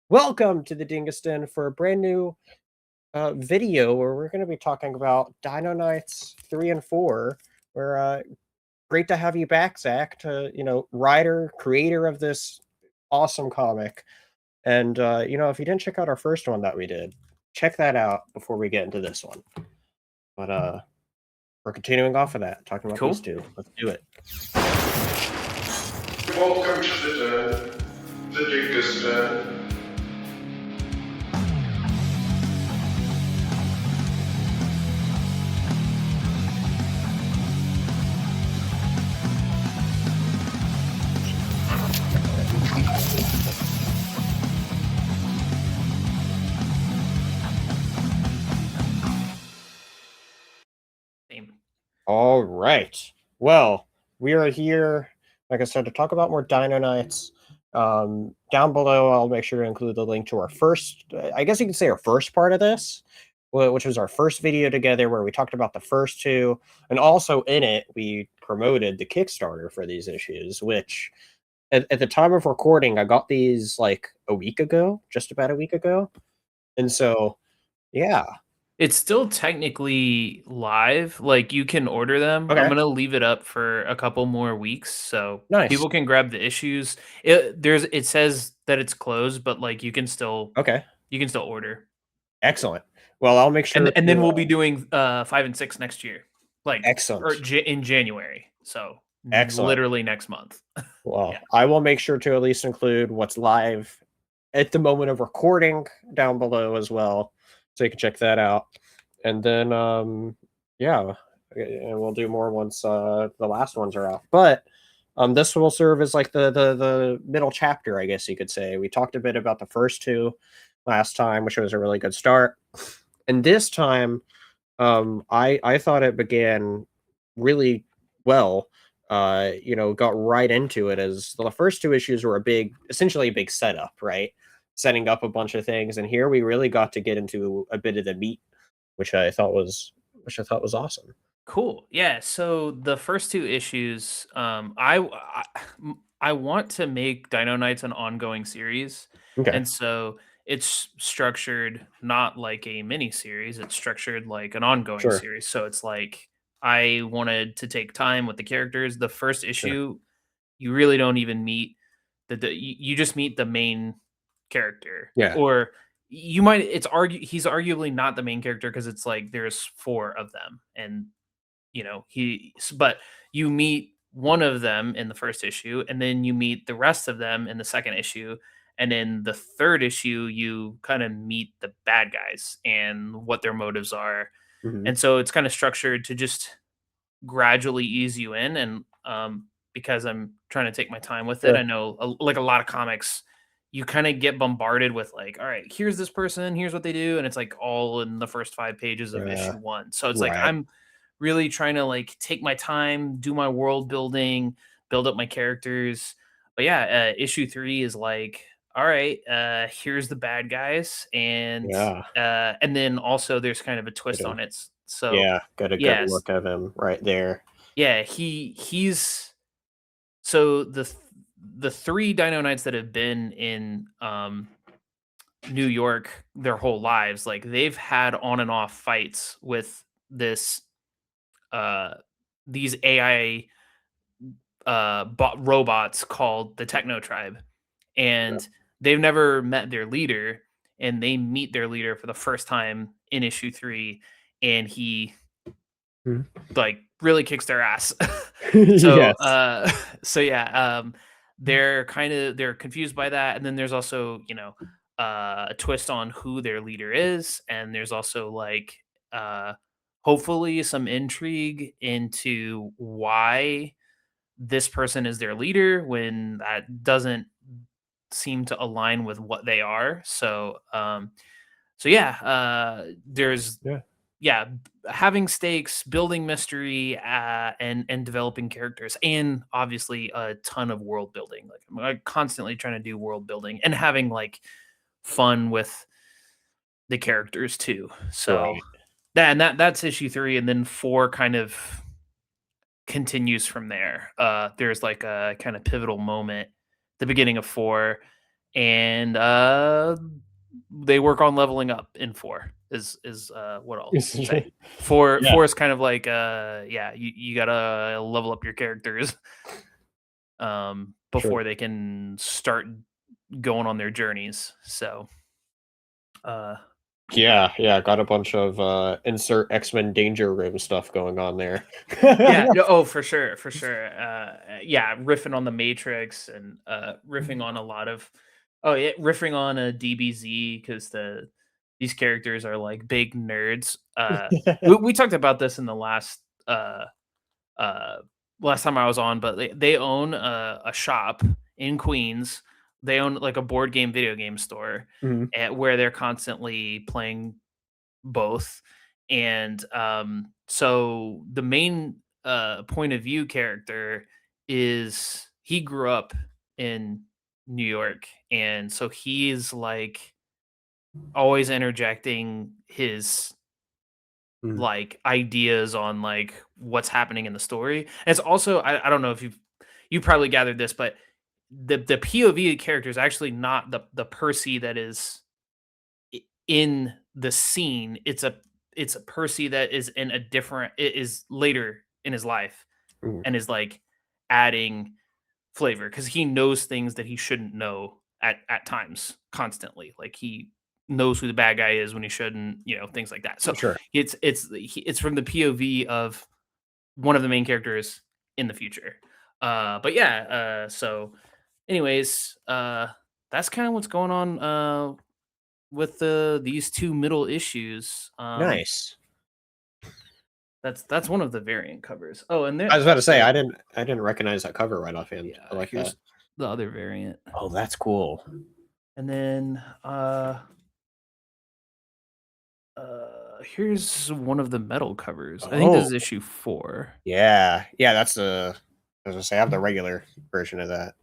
Welcome to the Dingus Den for a brand new video where we're going to be talking about Dino Knights 3 and 4. We're great to have you back, Zach, writer, creator of this awesome comic. And, if you didn't check out our first one that we did, check that out before we get into this one. But we're continuing off of that, talking about these two. Let's do it. Welcome to the Dingus Den. All right. Well, we are here, like I said, to talk about more Dino Knights. Down below, I'll make sure to include the link to our first, I guess you could say our first part of this, which was our first video together where we talked about the first two. And also in it, we promoted the Kickstarter for these issues, which at the time of recording, I got these like a week ago, just about a week ago. And so, yeah. It's still technically live, like, you can order them. Okay. I'm gonna leave it up for a couple more weeks, so Nice. people can grab the issues. It says that it's closed, but, like, you can still order. Excellent. Well, I'll make sure And then we'll be doing, 5 and 6 next year, like, excellent. or in January, so Excellent. literally next month. Well, Yeah. I will make sure to at least include what's live at the moment of recording down below as well, so you can check that out. And then, yeah, and we'll do more once the last ones are out. But this will serve as like the middle chapter, I guess you could say. We talked a bit about the first two last time, which was a really good start. And this time, I thought it began really well. Got right into it, as the first two issues were essentially a big setup, right? Setting up a bunch of things, and here we really got to get into a bit of the meat, which I thought was awesome. Cool. Yeah. So the first two issues, I want to make Dino Knights an ongoing series, Okay. and so it's structured not like a mini series. It's structured like an ongoing Sure. series. So it's like I wanted to take time with the characters. The first issue, you really don't even meet you just meet the main character. Yeah. Or he's arguably not the main character because it's like there's 4 of them, and but you meet one of them in the first issue, and then you meet the rest of them in the second issue, and in the third issue you kind of meet the bad guys and what their motives are. Mhm. And so it's kind of structured to just gradually ease you in. And because I'm trying to take my time with it, Sure. I know like a lot of comics, you kind of get bombarded with like, all right, here's this person, here's what they do, and it's like all in the first 5 pages of Yeah. issue 1. So it's like Right. I'm really trying to like take my time, do my world building, build up my characters. But yeah, issue 3 is like, all right, here's the bad guys, and Yeah. and then also there's kind of a twist Good. on it. So Yeah, got a good yes, look of him right there. yeah, he's so the 3 Dino Knights that have been in New York their whole lives, like they've had on and off fights with this these AI robots called the Techno Tribe, and they've never met their leader, and they meet their leader for the first time in issue 3, and he Mhm. like really kicks their ass. Yes. So yeah, they're confused by that, and then there's also a twist on who their leader is, and there's also like hopefully some intrigue into why this person is their leader when that doesn't seem to align with what they are. So there's Yeah. having stakes, building mystery, and developing characters, and obviously a ton of world building. Like I'm constantly trying to do world building and having like fun with the characters too. So Right. that's issue 3, and then 4 kind of continues from there. There's like a kind of pivotal moment, the beginning of 4, and they work on leveling up in 4 is what I'll say. 4 Yeah. 4 is kind of like you gotta level up your characters before they can start going on their journeys. So Yeah, got a bunch of insert X-Men Danger Room stuff going on there. yeah, no, oh for sure, for sure. Yeah, riffing on the Matrix and riffing on a lot of riffing on a DBZ because these characters are like big nerds. We talked about this in the uh uh last time I was on, but they own a shop in Queens. They own like a board game video game store Mhm. where they're constantly playing both. And so the main point of view character is he grew up in New York, and so he's like always interjecting his Mm. like ideas on like what's happening in the story. And it's also I don't know if you probably gathered this, but the POV character is actually not the Percy that is in the scene. It's a Percy that is in a different it is later in his life Mm. and is like adding flavor because he knows things that he shouldn't know at times constantly. Like he knows who the bad guy is when he shouldn't, things like that. So Sure. it's from the POV of one of the main characters in the future. But yeah, so anyways, that's kind of what's going on with these two middle issues. Nice. That's one of the variant covers. Oh, and then I was about to say, also, I didn't recognize that cover right offhand. I yeah, like that. here's the other variant. Oh, that's cool. And then here's one of the metal covers. I think this Oh, is issue 4. yeah. That's I was gonna say, I have the regular version of that.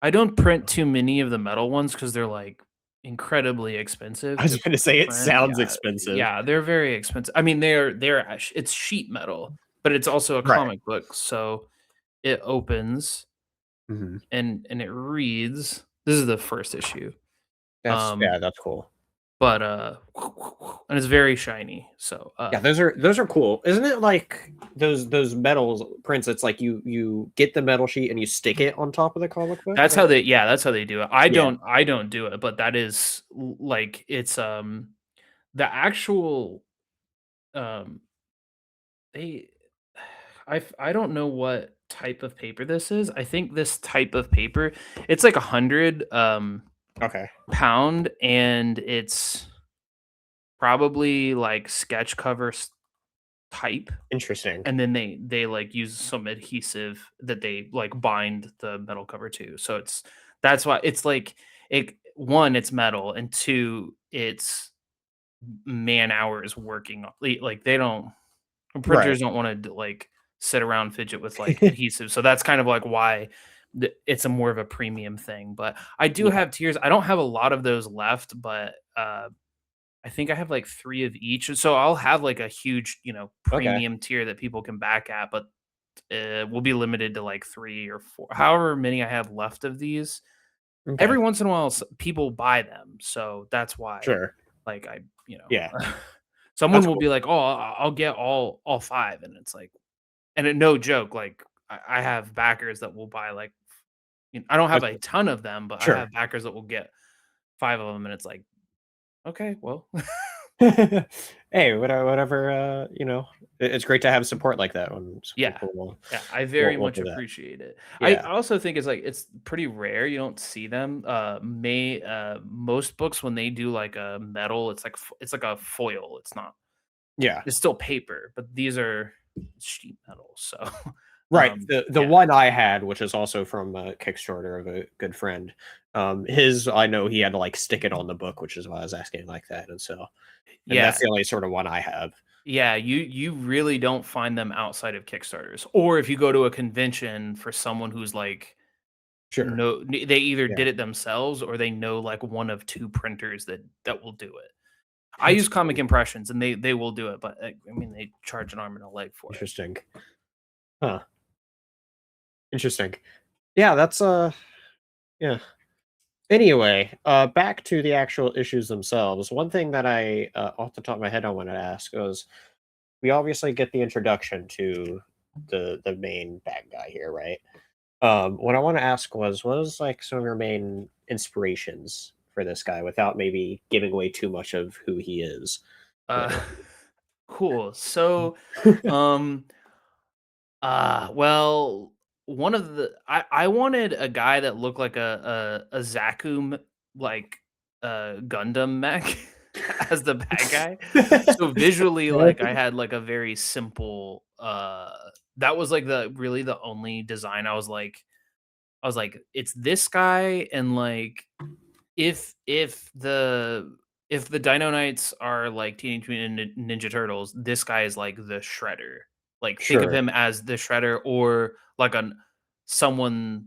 I don't print too many of the metal ones because they're like incredibly expensive I was to gonna say, it print. sounds Yeah, expensive. yeah, they're very expensive. I mean, it's sheet metal, but it's also a Right. comic book, so it opens Mhm. and it reads. This is the first issue. Yeah, that's cool. But and it's very shiny. So Yeah, those are cool. Isn't it like those metals prints? It's like you get the metal sheet and you stick it on top of the comic book. that's how they do it. Yeah. I don't do it, but that is like it's the actual um they I don't know what type of paper this is. I think this type of paper it's like 100 Okay. pound, and it's probably like sketch cover type. Interesting. And then they like use some adhesive that they like bind the metal cover to. So that's why it's like one, it's metal, and two, it's man hours working like they don't Right. printers don't want to like sit around fidget with like adhesive. So that's kind of like why it's a more of a premium thing. But I do Yeah. have tiers. I don't have a lot of those left, but I think I have like 3 of each. So I'll have like a huge, Okay. premium tier that people can back at, but we'll be limited to like 3 or 4, however many I have left of these. Okay. Every once in a while, people buy them, so that's why. Sure. Like Yeah. someone That's will cool. be like, "Oh, I'll get all 5," and it's like, no joke, like I have backers that will buy like, I don't have That's a ton of them, but I sure. have backers that will get 5 of them, and it's like, okay, well. Hey, whatever, it's great to have support like that when some Yeah. people will Yeah, I very will much do that. appreciate it. I Yeah. also think it's pretty rare, you don't see them. Most books when they do like a metal, it's like a foil. Yeah. It's still paper, but these are sheet metal. So, Right. The yeah. one I had, which is also from a Kickstarter of a good friend, his I know he had to, like, stick it on the book, which is why I was asking like that, and Yeah. that's the only sort of one I have. Yeah, you really don't find them outside of Kickstarters. Or if you go to a convention for someone who's like Sure. no they either Yeah. did it themselves or they know like one of 2 printers that will do it. I That's use Comic cool. Impressions, and they will do it, but, I mean, they charge an arm and a leg for it. Interesting. Huh. Interesting. Yeah, that's, yeah. Anyway, back to the actual issues themselves. One thing that I, off the top of my head, I wanted to ask was, we obviously get the introduction to the main bad guy here, right? What I want to ask was, what was like some of your main inspirations for this guy, without maybe giving away too much of who he is? Uh, Right. cool. So, um, well, one of the I wanted a guy that looked like a Zakum like Gundam mech as the bad guy. So visually, like I had like a very simple that was like the really the only design I was like, it's this guy and like if the if the Dino Knights are like Teenage Mutant Ninja Turtles, this guy is like the Shredder. Like think of Sure. him as the Shredder or like someone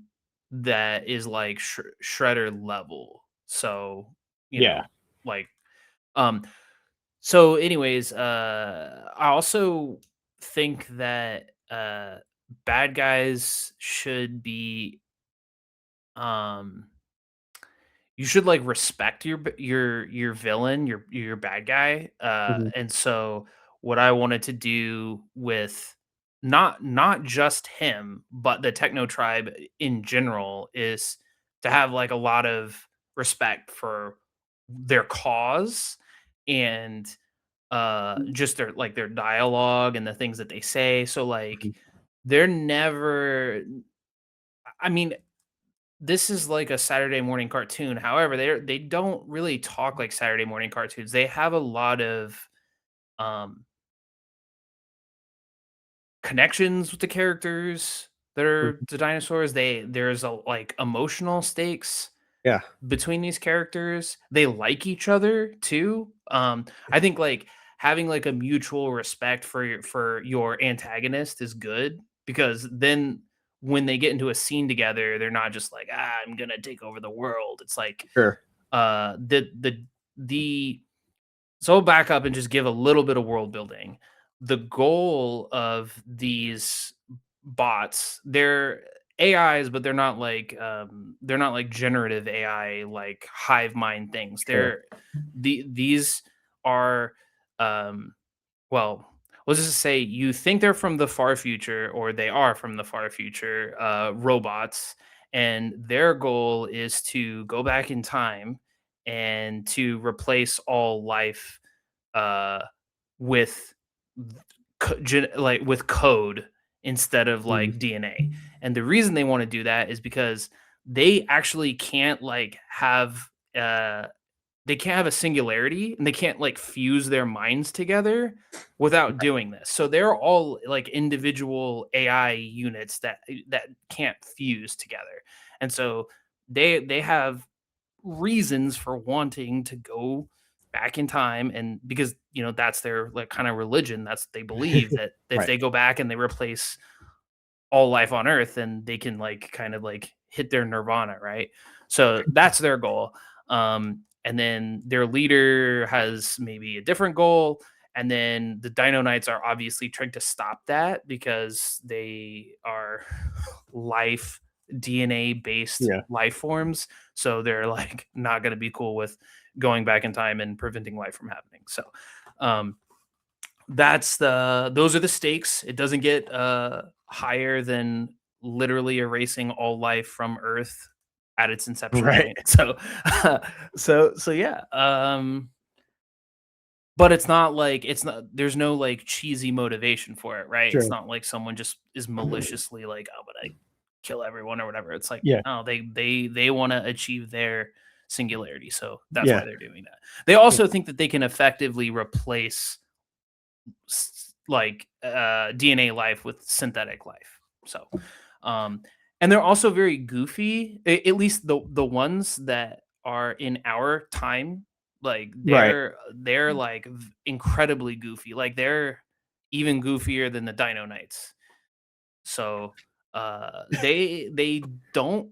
that is like Shredder level. So, you Yeah. know, like um so anyways, I also think that bad guys should be um you should like respect your villain, your bad guy. Mhm. And so what I wanted to do with not just him, but the techno tribe in general is to have like a lot of respect for their cause and just their dialogue and the things that they say. So like Mhm. they're never I mean this is like a Saturday morning cartoon. However, they don't really talk like Saturday morning cartoons. They have a lot of um connections with the characters that are Mhm. the dinosaurs. There's a like emotional stakes Yeah. between these characters. They like each other too. I think like having like a mutual respect for your antagonist is good because then when they get into a scene together, they're not just like, I'm gonna take over the world. It's like Sure. the so I'll back up and just give a little bit of world building. The goal of these bots, they're AIs, but they're not like generative AI like hive mind things. Sure. These are um well, let's just say you think they're from the far future or they are from the far future robots, and their goal is to go back in time and to replace all life uh, with like with code instead of Mhm. like DNA. And the reason they want to do that is because they actually can't like have they can't have a singularity and they can't like fuse their minds together without doing this. So they're all like individual AI units that can't fuse together. And so they have reasons for wanting to go back in time and because that's their like kind of religion. That's they believe that if Right. they go back and they replace all life on earth, then they can like kind of like hit their nirvana, right? So that's their goal. And then their leader has maybe a different goal. And then the Dino Knights are obviously trying to stop that because they are life DNA based Yeah. life forms. So they're like not going to be cool with going back in time and preventing life from happening. So, um, those are the stakes. It doesn't get higher than literally erasing all life from Earth at its inception Right. point. So so yeah. But it's not there's no like cheesy motivation for it, right? It's Sure. not like someone just is maliciously like, oh, but I kill everyone or whatever. It's like, Yeah. no, they want to achieve their singularity. So that's Yeah. why they're doing that. They also think that they can effectively replace DNA life with synthetic life. So, um, and they're also very goofy. At least the ones that are in our time, like Right. they're like incredibly goofy. Like they're even goofier than the Dino Knights. So, they don't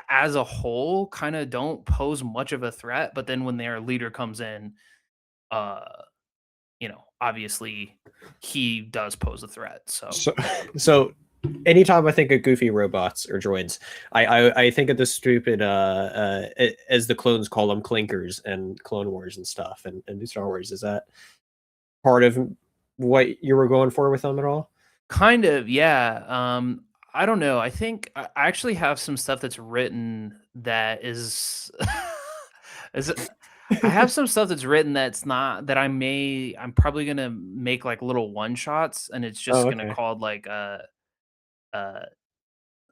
as a whole kind of don't pose much of a threat. But then when their leader comes in, uh obviously he does pose a threat. So So so anytime I think of goofy robots or droids, I think of the stupid as the clones call them clinkers and Clone Wars and stuff and Star Wars. Is that part of what you were going for with them at all? Kind of, yeah. I don't know. I think I actually have some stuff that's written that is is I have some stuff that's written that's not that I'm probably gonna make like little one shots and it's Oh, just gonna okay. called like uh I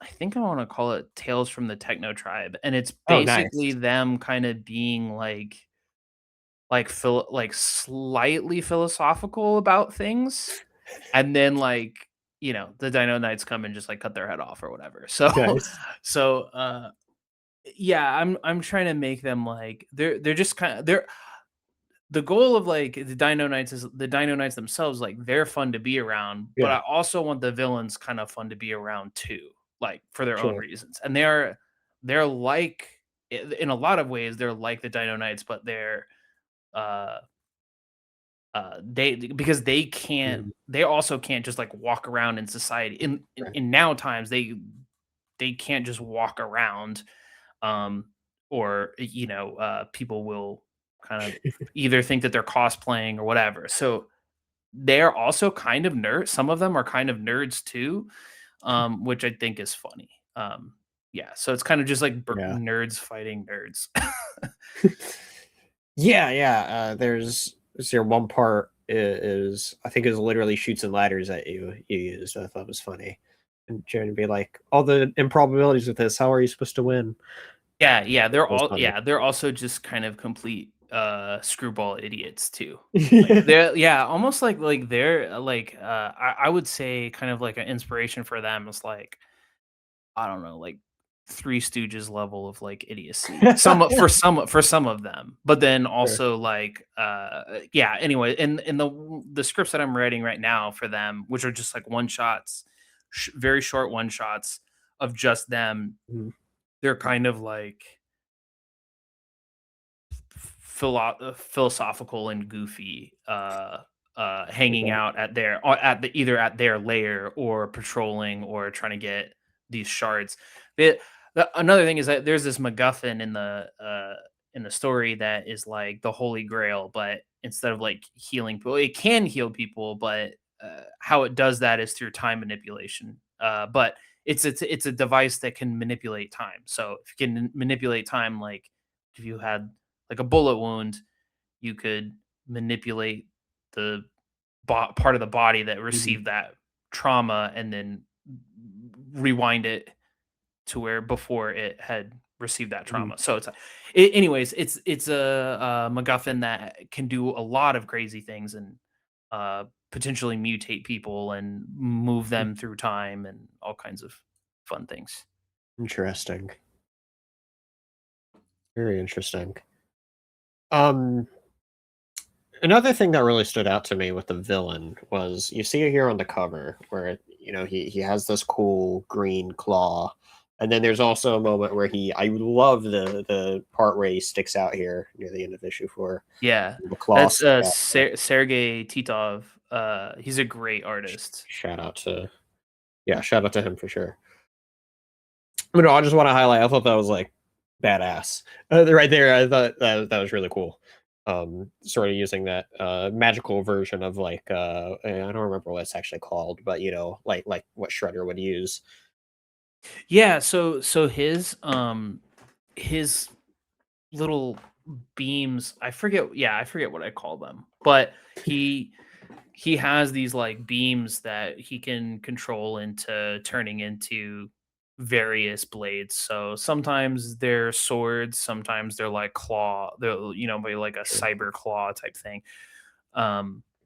think I want to call it Tales from the Techno Tribe. And it's Oh, basically nice. them kind of being like slightly philosophical about things, and then, like, the Dino Knights come and just, like, cut their head off or whatever. So Nice. so, yeah, I'm trying to make them, like they're just kinda they're the goal of, like, the Dino Knights themselves, like, they're fun to be around, but Yeah, I also want the villains kind of fun to be around too, like, for their own sure. reasons. And they're like in a lot of ways, they're like the Dino Knights, but uh they because Mhm. they also can't just like walk around in society Right. in now times they can't just walk around, um or people will kind of either think that they're cosplaying or whatever. So they're also kind of nerds. Some of them are kind of nerds too, which I think is funny. Yeah, so it's kind of just like Yeah. nerds fighting nerds. Yeah, yeah. Is there one part is I think is literally shoots and ladders that you used. I thought was funny, and trying to be like all the improbabilities with this. How are you supposed to win? Yeah, yeah, That was funny. they're also just kind of complete screwball idiots too. Like Yeah, they're yeah, almost like they're I would say kind of like an inspiration for them is like, I don't know, like Three Stooges level of like idiocy. For some of them. But then sure. also like yeah, anyway, in the scripts that I'm writing right now for them, which are just like one shots, very short one shots of just them, Mhm. they're kind of like philosophical and goofy, hanging Okay. out at their or at the either at their lair or patrolling or trying to get these shards. Another thing is that there's this MacGuffin in the story that is like the Holy Grail, but instead of like healing people, it can heal people, but how it does that is through time manipulation. But it's a device that can manipulate time. So if you can manipulate time, like if you had like a bullet wound, you could manipulate the part of the body that Mhm. received that trauma and then rewind it to where before it had received that Mhm. trauma. So anyways, it's a MacGuffin that can do a lot of crazy things and potentially mutate people and move them through time and all kinds of fun things. Interesting. Very interesting. Um, Another thing that really stood out to me with the villain was you see it here on the cover where he has this cool green claw, and then there's also a moment where I love the part where he sticks out here near the end of issue 4. Yeah, The claw that's stick out there. Sergey Titov. He's a great Sh- artist. Shout out to Yeah, shout out to him for sure. But no, I just want to highlight. I thought that was like badass. Right there, I thought that was really cool. Sort of using that magical version of like I don't remember what it's actually called, but like what Shredder would use. Yeah, so his little beams, I forget what I call them, but he has these like beams that he can control into turning into various blades. So sometimes they're swords, sometimes they're like they're maybe like a Sure. cyber claw type thing.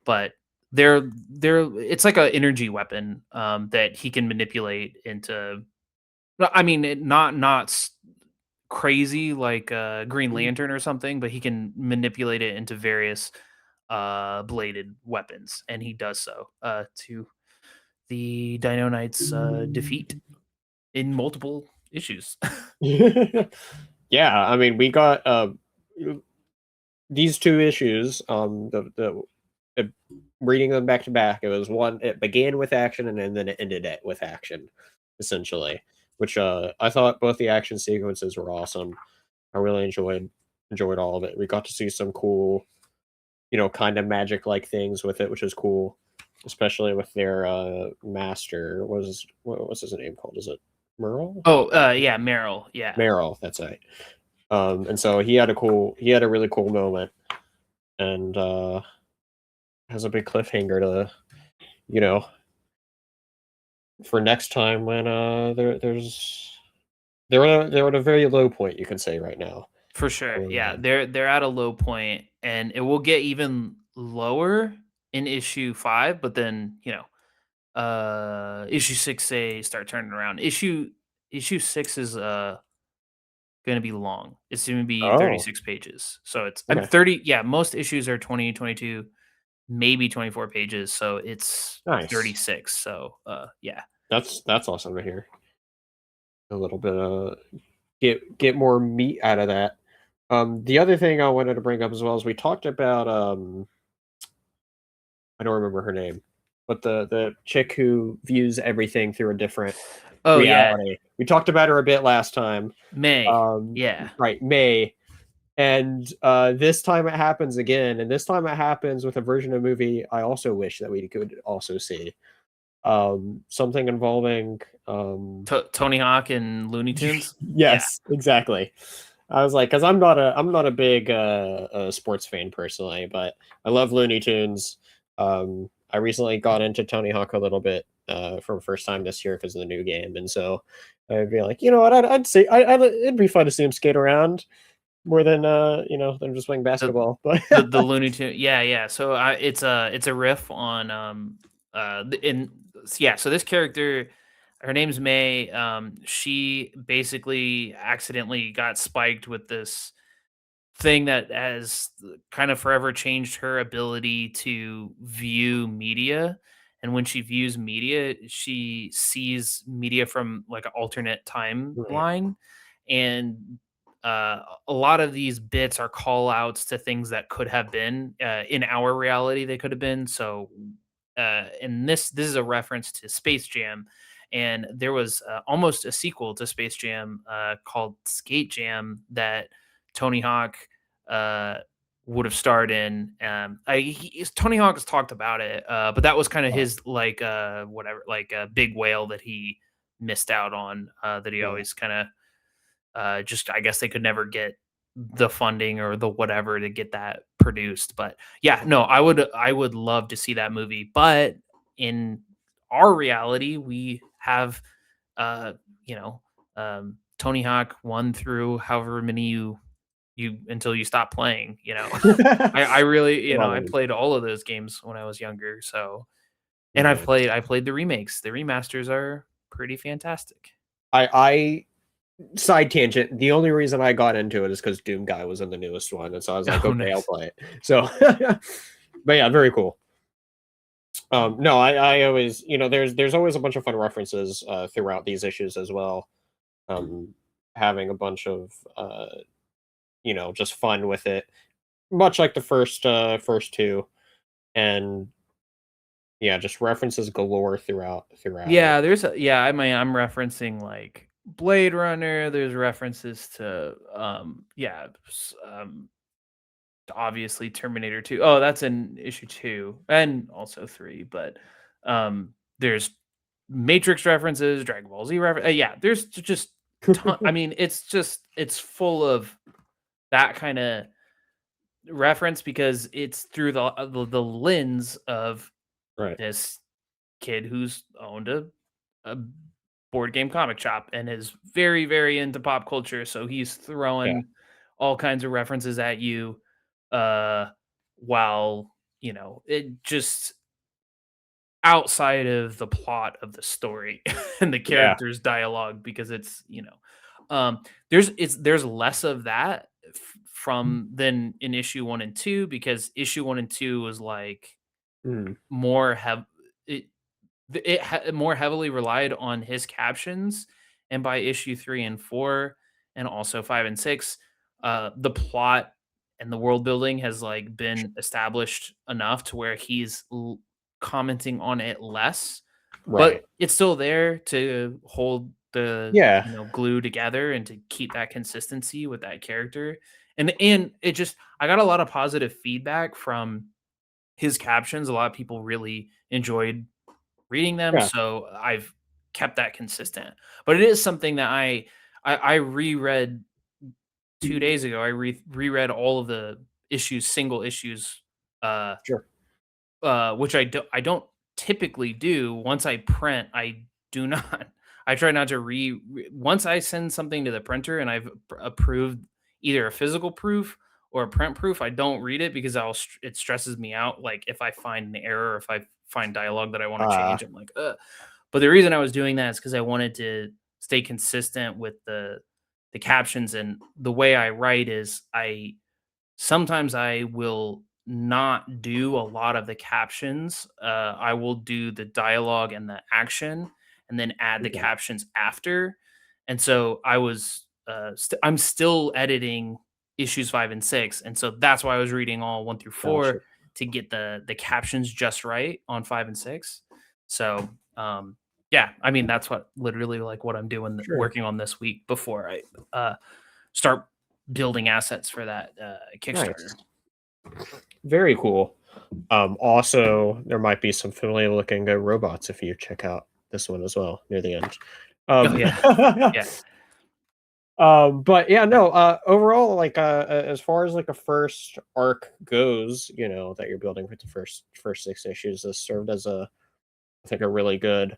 But they're it's like an energy weapon that he can manipulate into. I mean, not crazy like Green Mhm. Lantern or something, but he can manipulate it into various bladed weapons, and he does so to the Dino Knights defeat in multiple issues. Yeah, I mean, we got these 2 issues. The reading them back to back, it was one. It began with action, and then it ended it with action, essentially. Which I thought both the action sequences were awesome. I really enjoyed all of it. We got to see some cool, kind of magic like things with it, which is cool, especially with their master. What was his name called? Is it Merle? Oh, yeah, Meryl. Yeah, Merrill, that's right. And so he had a really cool moment, and has a big cliffhanger to, you know, for next time when they're at a very low point, you can say right now. for sure. Yeah, Um, they're at a low point, and it will get even lower in issue 5. But then issue 6 they start turning around. Issue 6 is gonna be long. It's gonna be oh, 36 pages. So I'm okay, 30. Yeah, most issues are 20, 22, maybe 24 pages. So it's nice. 36. So yeah. That's awesome to hear. A little bit get more meat out of that. The other thing I wanted to bring up as well is we talked about I don't remember her name, but the chick who views everything through a different Oh yeah, reality. We talked about her a bit last time. May. Yeah. Right, May. And this time it happens again, and this time it happens with a version of movie I also wish that we could also see. Something involving Tony Hawk and Looney Tunes. Yeah. yes, exactly. I was like, because I'm not a big sports fan personally, but I love Looney Tunes. I recently got into Tony Hawk a little bit for the first time this year because of the new game, and so I'd be like, you know what, I'd say it'd be fun to see him skate around more than than just playing The basketball. But the Looney Tune. Yeah, yeah. So it's a riff on yeah. So this character, her name's May. She basically accidentally got spiked with this thing that has kind of forever changed her ability to view media. And when she views media, she sees media from like an alternate right, timeline. And a lot of these bits are call outs to things that could have been in our reality, they could have been. So, and this is a reference to Space Jam. And there was almost a sequel to Space Jam called Skate Jam that Tony Hawk uh, would have starred in. Tony Hawk has talked about it, but that was kind of right, his like whatever, like a big whale that he missed out on. That he right. always kind of just I guess they could never get the funding or the whatever to get that produced. But yeah, no, I would love to see that movie. But in our reality, we have uh, you know, Tony Hawk 1 through however many you until you stop playing, you know. I really, Love I him. played all of those games when I was younger, so and Nice. I played the remakes. The remasters are pretty fantastic. I side tangent. The only reason I got into it is because Doom Guy was in the newest one, and so I was like, Oh, okay, I'll nice. play it. So, but yeah, very cool. No, I always, there's always a bunch of fun references throughout these issues as well. Having a bunch of just fun with it, much like the first two, and yeah, just references galore throughout it. Yeah, I mean, I'm referencing, like, Blade Runner, there's references to, obviously Terminator 2. Oh, that's in issue 2 and also 3, but, there's Matrix references, Dragon Ball Z yeah, there's just I mean, it's full of that kinda reference because it's through the lens of Right. this kid who's owned a board game comic shop and is very, very into pop culture, so he's Yeah. throwing all kinds of references at you, uh, while, it just outside of the plot of the story and the Yeah. characters' dialogue because there's less of that from than in issue 1 and 2 because issue 1 and 2 was, like, Mm, more have it more heavily relied on his captions, and by issue 3 and 4, and also 5 and 6, the plot and the world building has like been established enough to where he's commenting on it less, Right. but it's still there to hold the Yeah. glue together and to keep that consistency with that character. And it just, I got a lot of positive feedback from his captions. A lot of people really enjoyed reading them, Yeah. so I've kept that consistent. But it is something that I reread 2 days ago. I reread all of the issues, single issues, uh, Sure. which I don't typically do. Once I print, I do not. I try not to once I send something to the printer and I've approved either a physical proof or a print proof, I don't read it because it stresses me out. Like if I find an error, if I find dialogue that I want to change, I'm like, ugh. But the reason I was doing that is because I wanted to stay consistent with the captions, and the way I write is sometimes I will not do a lot of the captions. I will do the dialogue and the action, and then add the Okay. captions after. And so I'm still editing issues 5 and 6, and so that's why I was reading all 1 through 4 Gotcha. to get the captions just right on 5 and 6. So yeah, I mean that's what literally like what I'm doing, Sure. working on this week before I start building assets for that Kickstarter. Nice. Very cool. Also, there might be some familiar looking robots if you check out this one as well near the end. Oh yeah, yeah. But yeah, no, overall, like as far as like a first arc goes, that you're building with the first 6 issues, this served as I think a really good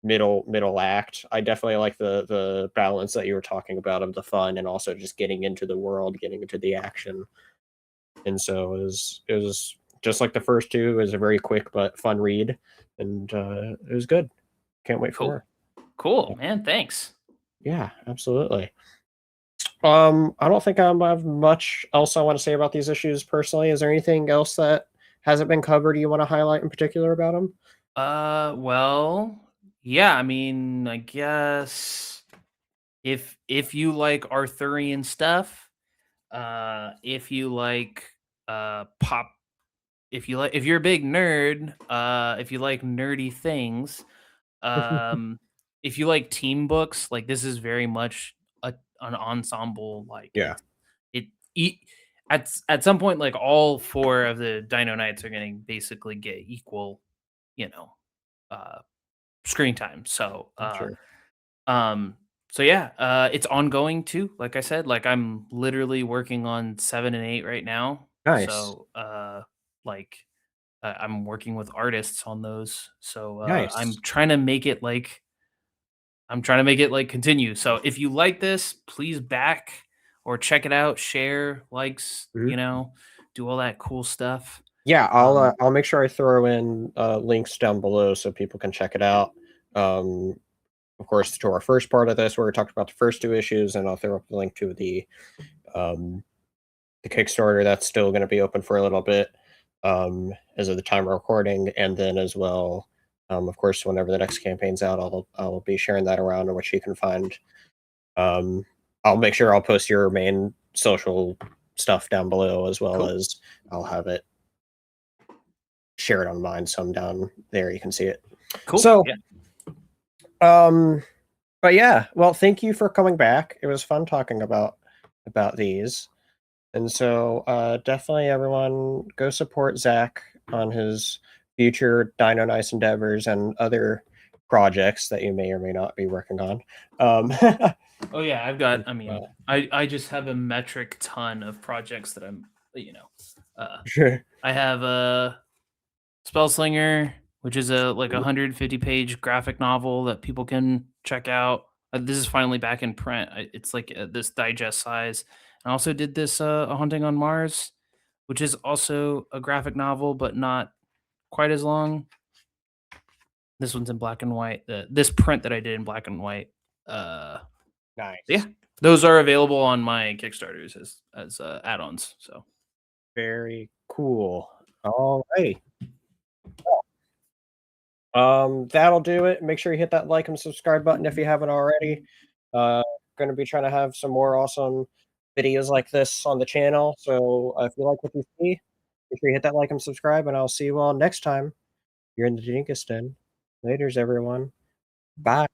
middle act. I definitely like the balance that you were talking about of the fun and also just getting into the world, getting into the action. And so it was just like the first two. It was a very quick but fun read, and it was good. Can't wait for Cool. more. Cool, man. Thanks. Yeah, absolutely. I don't think I have much else I want to say about these issues personally. Is there anything else that hasn't been covered you want to highlight in particular about them? Well, yeah, I mean, I guess if you like Arthurian stuff, if you like pop, if you're a big nerd, if you like nerdy things, um if you like team books, like this is very much an ensemble. Like Yeah, it e- at some point, like all 4 of the Dino Knights are going to basically get equal, you know, uh screen time. sure. Um so yeah, it's ongoing too. Like I said, like I'm literally working on 7 and 8 right now. Nice, So like I'm working with artists on those. So nice. I'm trying to make it like continue. So if you like this, please back or check it out, share, likes, Mhm. do all that cool stuff. Yeah, Um I'll make sure I throw in links down below so people can check it out. Um, of course, to our first part of this, where we talked about the first 2 issues, and I'll throw up the link to um, the Kickstarter. That's still going to be open for a little bit as of the time of recording, and then as well, of course, whenever the next campaign's out, I'll be sharing that around, which you can find. Um, I'll make sure I'll post your main social stuff down below as well cool. as I'll have it shared on mine, so I'm down there. You can see it. Cool. So, Yeah. but yeah, well, thank you for coming back. It was fun talking about these. And so definitely everyone go support Zach on his future Dino Nice endeavors and other projects that you may or may not be working on. Oh yeah, I've got. I uh, mean, I just have a metric ton of projects that I'm. sure. I have a Spellslinger, which is a like 150-page graphic novel that people can check out. This is finally back in print. It's like this digest size. I also did this A Haunting on Mars, which is also a graphic novel, but not quite as long. This one's in black and white. This print that I did in black and white. Yeah, Nice. those are available on my Kickstarters as add-ons. So Very cool. All right. That'll do it. Make sure you hit that like and subscribe button if you haven't already. Uh, going to be trying to have some more awesome videos like this on the channel. So if you like what you see, make sure you hit that like and subscribe, and I'll see you all next time. You're in the Dingus Den. Laters, everyone. Bye.